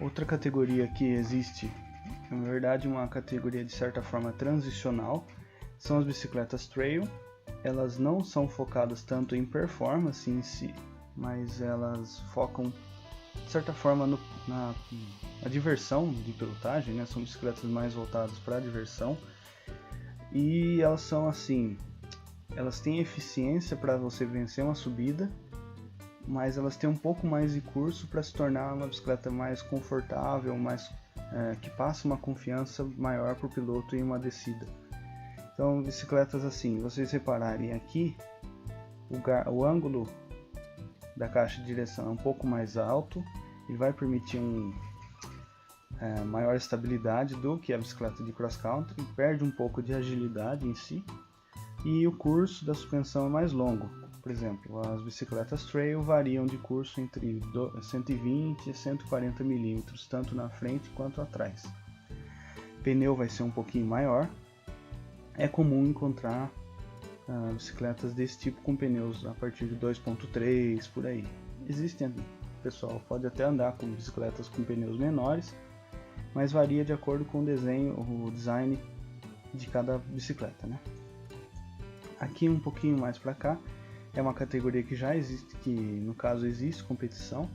Outra categoria que existe, na verdade uma categoria de certa forma transicional, são as bicicletas trail. Elas não são focadas tanto em performance em si, mas elas focam de certa forma na diversão de pilotagem, né? São bicicletas mais voltadas para a diversão, e elas são assim, elas têm eficiência para você vencer uma subida, mas elas têm um pouco mais de curso para se tornar uma bicicleta mais confortável, que passa uma confiança maior para o piloto em uma descida. Então, bicicletas assim, vocês repararem aqui, o ângulo da caixa de direção é um pouco mais alto e vai permitir maior estabilidade do que a bicicleta de cross country, perde um pouco de agilidade em si, e o curso da suspensão é mais longo. Por exemplo, as bicicletas trail variam de curso entre 120 e 140 mm, tanto na frente quanto atrás. O pneu vai ser um pouquinho maior. É comum encontrar bicicletas desse tipo com pneus a partir de 2.3 por aí. Existem, o pessoal pode até andar com bicicletas com pneus menores, mas varia de acordo com o design de cada bicicleta, né? Aqui um pouquinho mais para cá é uma categoria que já existe, que no caso existe competição,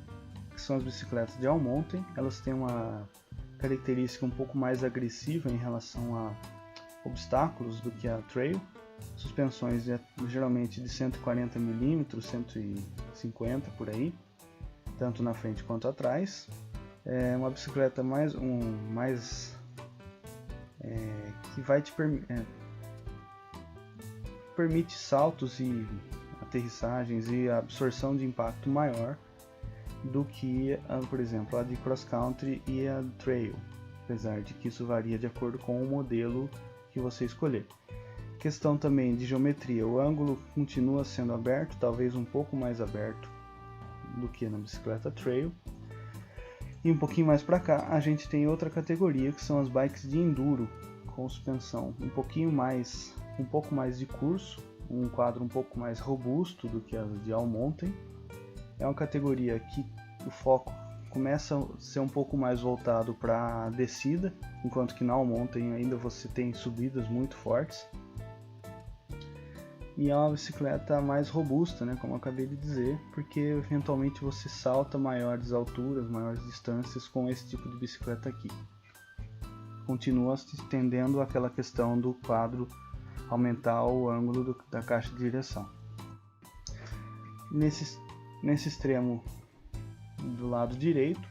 que são as bicicletas de all mountain. Elas têm uma característica um pouco mais agressiva em relação a obstáculos do que a trail. Suspensões geralmente de 140 mm, 150 por aí, tanto na frente quanto atrás. É uma bicicleta que vai te permite saltos e aterrissagens e a absorção de impacto maior do que, por exemplo, a de cross country e a trail, apesar de que isso varia de acordo com o modelo que você escolher. Questão também de geometria, o ângulo continua sendo aberto, talvez um pouco mais aberto do que na bicicleta trail. E um pouquinho mais para cá a gente tem outra categoria, que são as bikes de enduro com suspensão um pouco mais de curso, um quadro um pouco mais robusto do que as de all mountain. É uma categoria que o foco começa a ser um pouco mais voltado para a descida, enquanto que na all mountain ainda você tem subidas muito fortes. E é uma bicicleta mais robusta, né, como eu acabei de dizer, porque eventualmente você salta maiores alturas, maiores distâncias com esse tipo de bicicleta aqui. Continua se estendendo aquela questão do quadro aumentar o ângulo da caixa de direção. Nesse extremo do lado direito,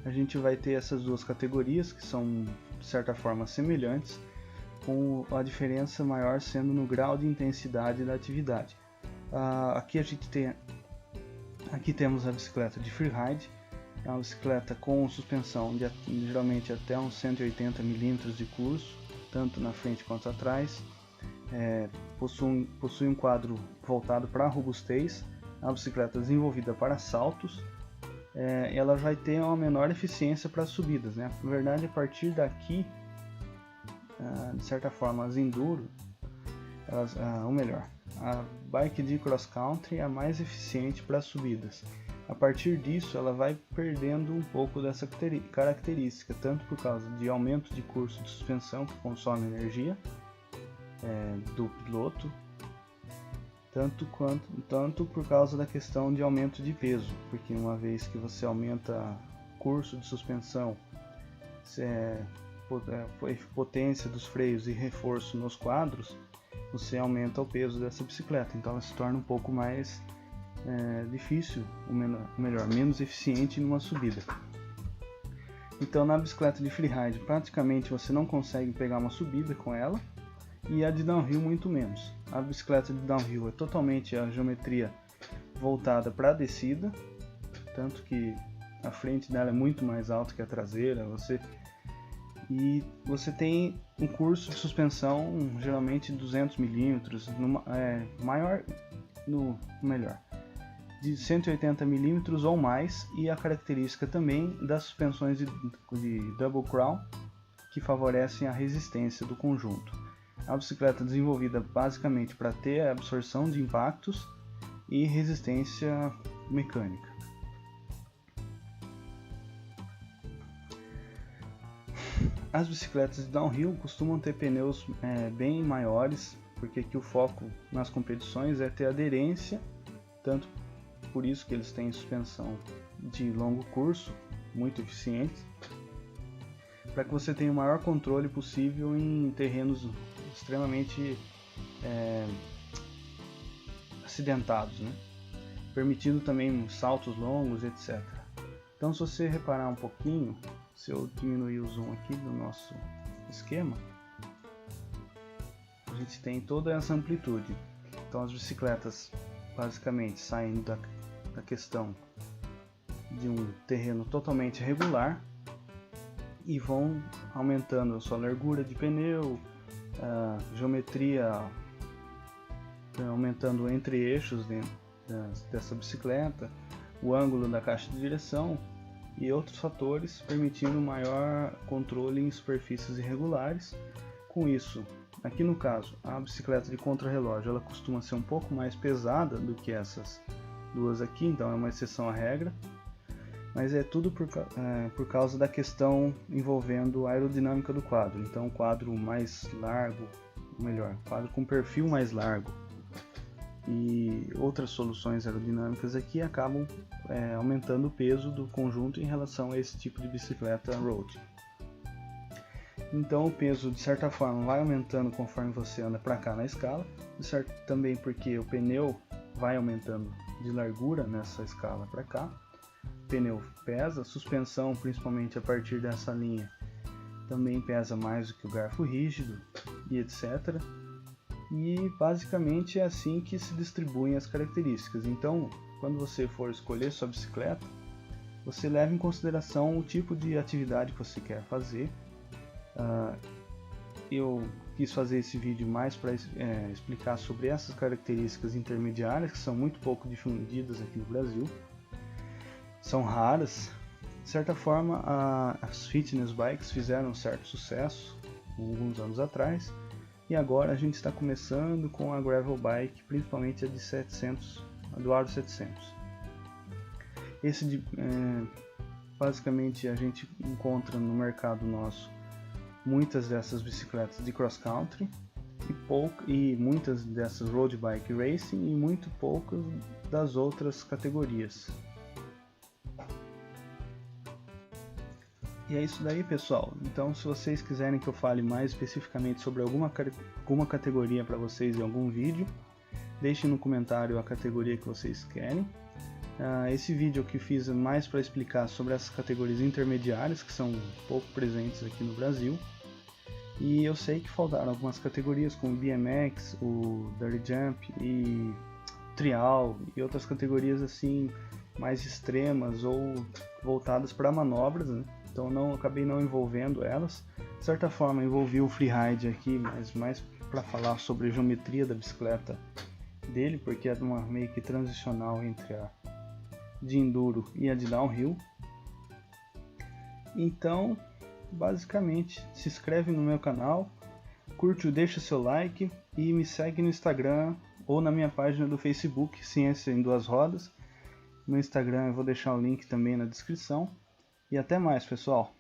a gente vai ter essas duas categorias que são de certa forma semelhantes, com a diferença maior sendo no grau de intensidade da atividade. Aqui temos a bicicleta de freeride. É uma bicicleta com suspensão de geralmente até uns 180 mm de curso, tanto na frente quanto atrás. Possui um quadro voltado para a robustez. É uma bicicleta desenvolvida para saltos. Ela vai ter uma menor eficiência para subidas, né? Na verdade, a partir daqui, de certa forma, as enduro, a bike de cross country é a mais eficiente para subidas. A partir disso, ela vai perdendo um pouco dessa característica, tanto por causa de aumento de curso de suspensão, que consome energia do piloto, tanto por causa da questão de aumento de peso, porque uma vez que você aumenta curso de suspensão, potência dos freios e reforço nos quadros, você aumenta o peso dessa bicicleta, então ela se torna um pouco mais difícil, menos eficiente numa subida. Então na bicicleta de freeride praticamente você não consegue pegar uma subida com ela, e a de downhill muito menos. A bicicleta de downhill é totalmente a geometria voltada para a descida, tanto que a frente dela é muito mais alta que a traseira, e você tem um curso de suspensão geralmente 200 mm, melhor, de 180 mm ou mais, e a característica também das suspensões de double crown, que favorecem a resistência do conjunto. A bicicleta desenvolvida basicamente para ter a absorção de impactos e resistência mecânica. As bicicletas de downhill costumam ter pneus bem maiores, porque aqui o foco nas competições é ter aderência, tanto por isso que eles têm suspensão de longo curso, muito eficiente, para que você tenha o maior controle possível em terrenos extremamente acidentados, né? Permitindo também saltos longos, etc. Então, se você reparar um pouquinho, se eu diminuir o zoom aqui do nosso esquema, a gente tem toda essa amplitude. Então, as bicicletas basicamente saindo da questão de um terreno totalmente regular e vão aumentando a sua largura de pneu, a geometria, aumentando entre eixos dessa bicicleta, o ângulo da caixa de direção e outros fatores, permitindo maior controle em superfícies irregulares. Com isso, aqui no caso, a bicicleta de contrarrelógio ela costuma ser um pouco mais pesada do que essas duas aqui, então é uma exceção à regra, mas é tudo por causa da questão envolvendo a aerodinâmica do quadro. Então, quadro mais largo, ou melhor, quadro com perfil mais largo e outras soluções aerodinâmicas aqui acabam aumentando o peso do conjunto em relação a esse tipo de bicicleta road. Então o peso de certa forma vai aumentando conforme você anda para cá na escala, também porque o pneu vai aumentando de largura nessa escala para cá, o pneu pesa, a suspensão principalmente a partir dessa linha também pesa mais do que o garfo rígido e etc. E basicamente é assim que se distribuem as características. Então, quando você for escolher sua bicicleta, você leva em consideração o tipo de atividade que você quer fazer. Eu quis fazer esse vídeo mais para explicar sobre essas características intermediárias que são muito pouco difundidas aqui no Brasil, são raras. De certa forma, as fitness bikes fizeram um certo sucesso alguns anos atrás. E agora a gente está começando com a gravel bike, principalmente a de 700, a do Aro 700. Basicamente a gente encontra no mercado nosso muitas dessas bicicletas de cross country e muitas dessas road bike racing e muito poucas das outras categorias. E é isso daí, pessoal. Então, se vocês quiserem que eu fale mais especificamente sobre alguma categoria para vocês em algum vídeo, deixem no comentário a categoria que vocês querem. Esse vídeo que fiz é mais para explicar sobre essas categorias intermediárias que são pouco presentes aqui no Brasil. E eu sei que faltaram algumas categorias como o BMX, o Dirty Jump e Trial e outras categorias assim mais extremas ou voltadas para manobras, né? Então acabei não envolvendo elas. De certa forma envolvi o freeride aqui, mas mais para falar sobre a geometria da bicicleta dele, porque é uma meio que transicional entre a de enduro e a de downhill. Então, basicamente, se inscreve no meu canal, curte, deixa seu like e me segue no Instagram ou na minha página do Facebook, Ciência em Duas Rodas. No Instagram eu vou deixar o link também na descrição. E até mais, pessoal!